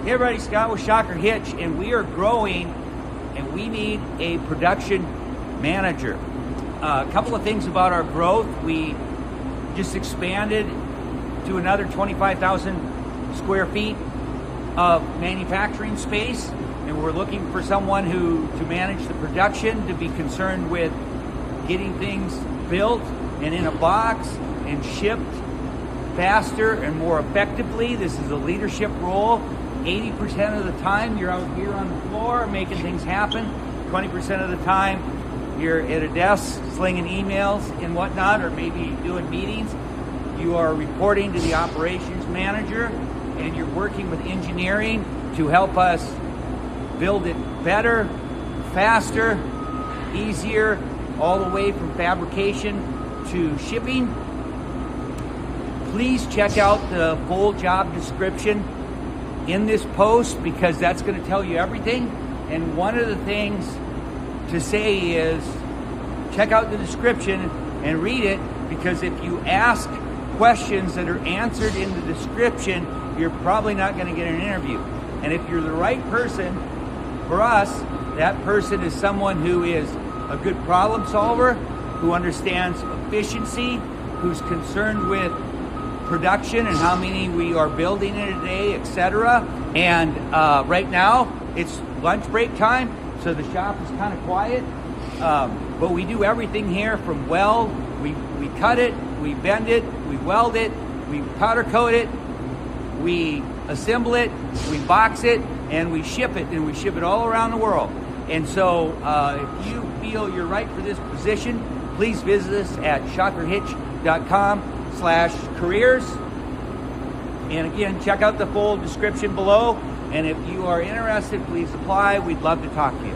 Hey everybody, Scott with Shocker Hitch, and we are growing and we need a production manager. A couple of things about our growth. We just expanded to another 25,000 square feet of manufacturing space, and we're looking for someone to manage the production, to be concerned with getting things built and in a box and shipped faster and more effectively. This is a leadership role. 80% of the time you're out here on the floor making things happen. 20% of the time you're at a desk slinging emails and whatnot, or maybe doing meetings. You are reporting to the operations manager, and you're working with engineering to help us build it better, faster, easier, all the way from fabrication to shipping. Please check out the full job description in this post, because that's going to tell you everything. And one of the things to say is check out the description and read it, because if you ask questions that are answered in the description, you're probably not going to get an interview. And if you're the right person for us, that person is someone who is a good problem solver, who understands efficiency, who's concerned with production and how many we are building in a day, etc. And right now it's lunch break time, so the shop is kind of quiet, but we do everything here from weld. We cut it, we bend it, we weld it, we powder coat it, we assemble it, we box it, and we ship it, and we ship it all around the world. And so if you feel you're right for this position, please visit us at shockerhitch.com/careers. And again, check out the full description below. And if you are interested, please apply. We'd love to talk to you.